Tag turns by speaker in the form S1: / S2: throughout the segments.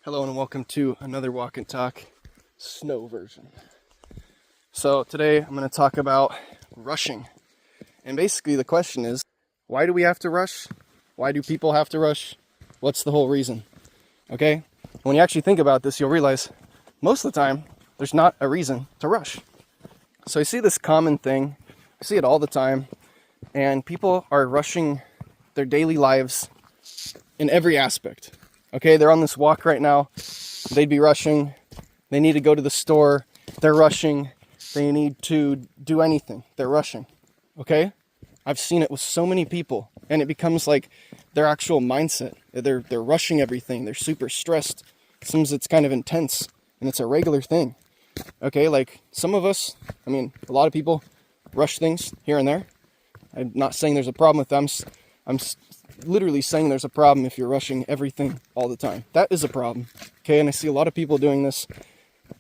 S1: Hello and welcome to another Walk and Talk snow version. So today I'm going to talk about rushing. And basically the question is, why do we have to rush? Why do people have to rush? What's the whole reason? Okay? When you actually think about this, you'll realize most of the time there's not a reason to rush. So I see this common thing, I see it all the time, and people are rushing their daily lives in every aspect. Okay, they're on this walk right now, they'd be rushing, they need to go to the store, they're rushing, they need to do anything, they're rushing, okay? I've seen it with so many people, and it becomes like their actual mindset. They're rushing everything, they're super stressed. Sometimes it's kind of intense, and it's a regular thing, okay? Like some of us, a lot of people rush things here and there. I'm not saying there's a problem with them. I'm literally saying there's a problem if you're rushing everything all the time. That is a problem, okay? And I see a lot of people doing this,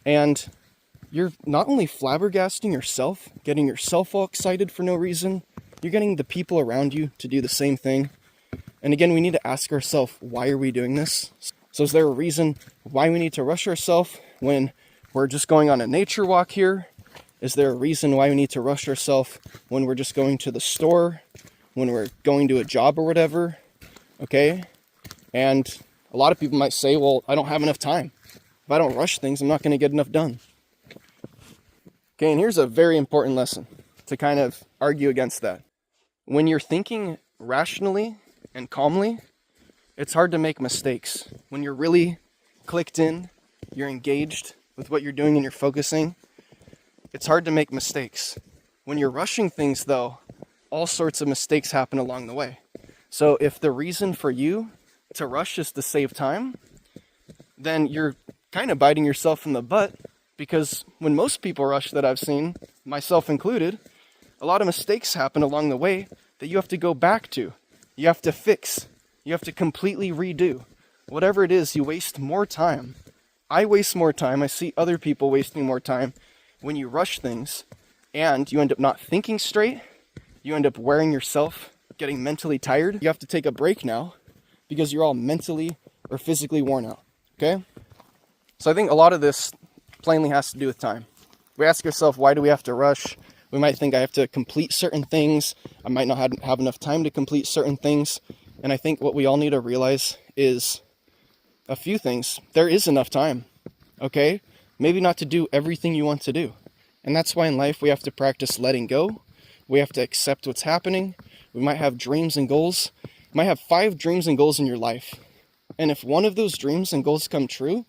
S1: and you're not only flabbergasting yourself, getting yourself all excited for no reason, you're getting the people around you to do the same thing. And again, we need to ask ourselves, why are we doing this? So is there a reason why we need to rush ourselves when we're just going on a nature walk here? Is there a reason why we need to rush ourselves when we're just going to the store, when we're going to a job or whatever, okay? And a lot of people might say, well, I don't have enough time. If I don't rush things, I'm not going to get enough done. Okay, and here's a very important lesson to kind of argue against that. When you're thinking rationally and calmly, it's hard to make mistakes. When you're really clicked in, you're engaged with what you're doing and you're focusing, it's hard to make mistakes. When you're rushing things, though, all sorts of mistakes happen along the way. So if the reason for you to rush is to save time, then you're kind of biting yourself in the butt, because when most people rush that I've seen, myself included, a lot of mistakes happen along the way that you have to go back to. You have to fix. You have to completely redo. Whatever it is, you waste more time. I waste more time. I see other people wasting more time when you rush things, and you end up not thinking straight. You end up wearing yourself, getting mentally tired. You have to take a break now because you're all mentally or physically worn out, okay? So I think a lot of this plainly has to do with time. We ask ourselves, why do we have to rush? We might think I have to complete certain things. I might not have enough time to complete certain things. And I think what we all need to realize is a few things. There is enough time, okay? Maybe not to do everything you want to do. And that's why in life we have to practice letting go. We have to accept what's happening. We might have dreams and goals. You might have 5 dreams and goals in your life. And if one of those dreams and goals come true,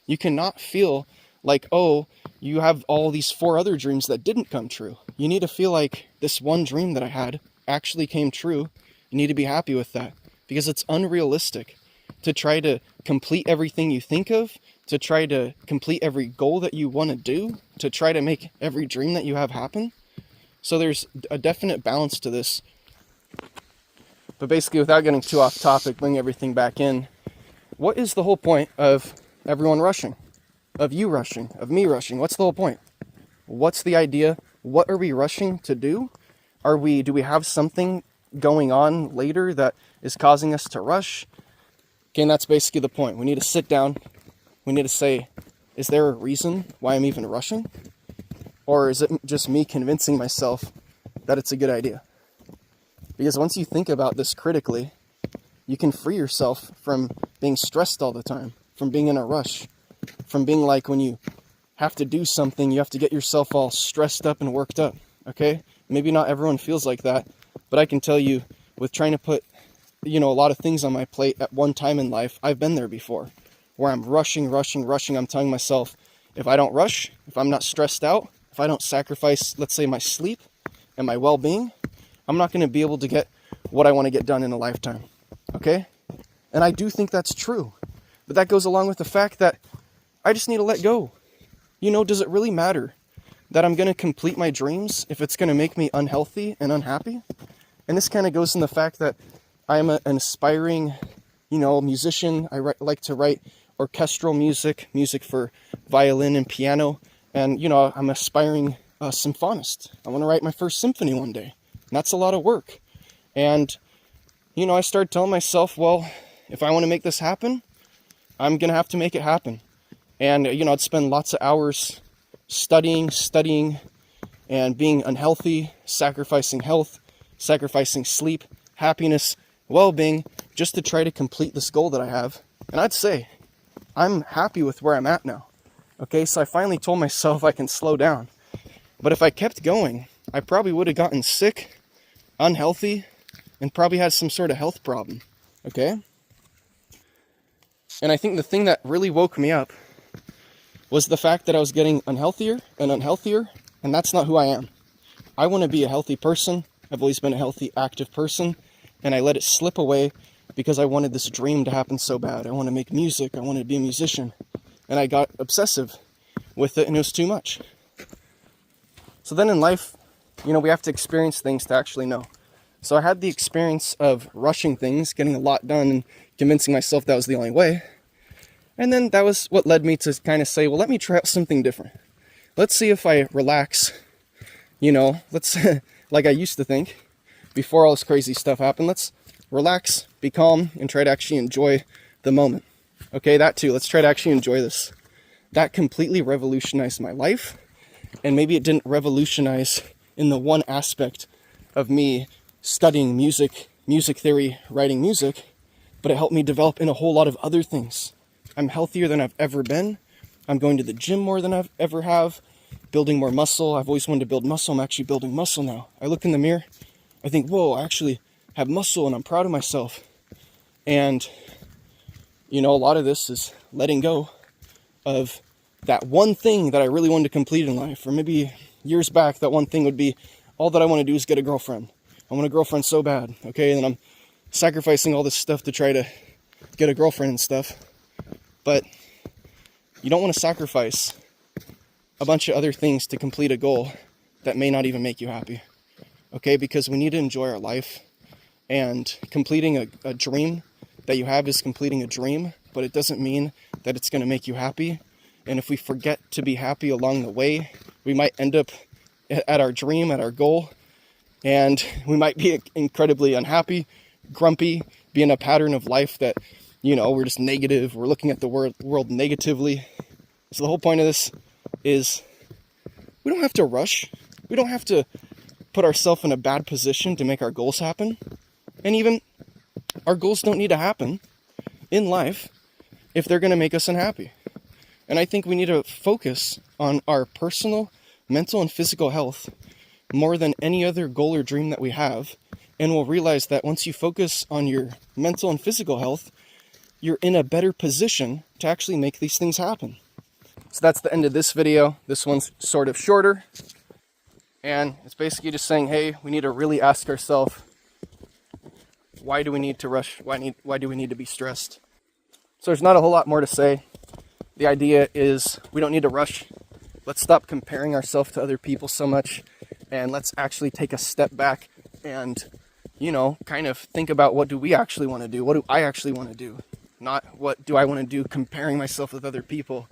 S1: you cannot feel like, oh, you have all these 4 other dreams that didn't come true. You need to feel like this one dream that I had actually came true. You need to be happy with that, because it's unrealistic to try to complete everything you think of, to try to complete every goal that you want to do, to try to make every dream that you have happen. So there's a definite balance to this. But basically, without getting too off topic, bring everything back in, what is the whole point of everyone rushing? Of you rushing? Of me rushing? What's the whole point? What's the idea? What are we rushing to do? Do we have something going on later that is causing us to rush? Okay, and that's basically the point. We need to sit down. We need to say, is there a reason why I'm even rushing? Or is it just me convincing myself that it's a good idea? Because once you think about this critically, you can free yourself from being stressed all the time, from being in a rush, from being like when you have to do something, you have to get yourself all stressed up and worked up, okay? Maybe not everyone feels like that, but I can tell you, with trying to put, a lot of things on my plate at one time in life, I've been there before, where I'm rushing. I'm telling myself, if I don't rush, if I'm not stressed out, if I don't sacrifice, let's say, my sleep and my well-being, I'm not going to be able to get what I want to get done in a lifetime, okay? And I do think that's true. But that goes along with the fact that I just need to let go. Does it really matter that I'm going to complete my dreams if it's going to make me unhealthy and unhappy? And this kind of goes in the fact that I'm an aspiring, musician. I like to write orchestral music for violin and piano. And, I'm an aspiring symphonist. I want to write my first symphony one day. And that's a lot of work. And, I started telling myself, well, if I want to make this happen, I'm going to have to make it happen. And, I'd spend lots of hours studying, and being unhealthy, sacrificing health, sacrificing sleep, happiness, well-being, just to try to complete this goal that I have. And I'd say I'm happy with where I'm at now. Okay, so I finally told myself I can slow down. But if I kept going, I probably would have gotten sick, unhealthy, and probably had some sort of health problem. Okay? And I think the thing that really woke me up was the fact that I was getting unhealthier, and that's not who I am. I want to be a healthy person. I've always been a healthy, active person, and I let it slip away because I wanted this dream to happen so bad. I want to make music. I wanted to be a musician. And I got obsessive with it, and it was too much. So then in life, we have to experience things to actually know. So I had the experience of rushing things, getting a lot done, and convincing myself that was the only way. And then that was what led me to kind of say, well, let me try out something different. Let's see if I relax, let's, like I used to think, before all this crazy stuff happened, let's relax, be calm, and try to actually enjoy the moment. Okay, that too, let's try to actually enjoy this. That completely revolutionized my life, and maybe it didn't revolutionize in the one aspect of me studying music theory, writing music, but it helped me develop in a whole lot of other things. I'm healthier than I've ever been. I'm going to the gym more than I've ever have, building more muscle. I've always wanted to build muscle. I'm actually building muscle now. I look in the mirror, I think, whoa, I actually have muscle and I'm proud of myself. And, a lot of this is letting go of that one thing that I really wanted to complete in life. Or maybe years back, that one thing would be, all that I want to do is get a girlfriend. I want a girlfriend so bad, okay? And then I'm sacrificing all this stuff to try to get a girlfriend and stuff. But you don't want to sacrifice a bunch of other things to complete a goal that may not even make you happy, okay? Because we need to enjoy our life, and completing a dream that you have is completing a dream, but it doesn't mean that it's going to make you happy. And if we forget to be happy along the way, we might end up at our dream, at our goal, and we might be incredibly unhappy, grumpy, be in a pattern of life that, we're just negative, we're looking at the world negatively. So the whole point of this is we don't have to rush. We don't have to put ourselves in a bad position to make our goals happen. And even our goals don't need to happen in life if they're going to make us unhappy. And I think we need to focus on our personal, mental, and physical health more than any other goal or dream that we have. And we'll realize that once you focus on your mental and physical health, you're in a better position to actually make these things happen. So that's the end of this video. This one's sort of shorter. And it's basically just saying, hey, we need to really ask ourselves, why do we need to rush? Why do we need to be stressed? So there's not a whole lot more to say. The idea is we don't need to rush. Let's stop comparing ourselves to other people so much, and let's actually take a step back and, kind of think about, what do we actually want to do? What do I actually want to do? Not what do I want to do comparing myself with other people,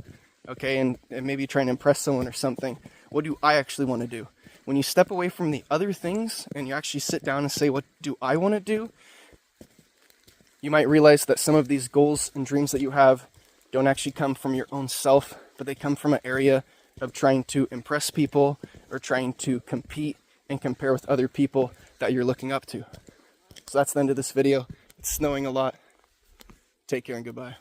S1: okay, and maybe trying to impress someone or something. What do I actually want to do? When you step away from the other things and you actually sit down and say, what do I want to do? You might realize that some of these goals and dreams that you have don't actually come from your own self, but they come from an area of trying to impress people or trying to compete and compare with other people that you're looking up to. So that's the end of this video. It's snowing a lot. Take care and goodbye.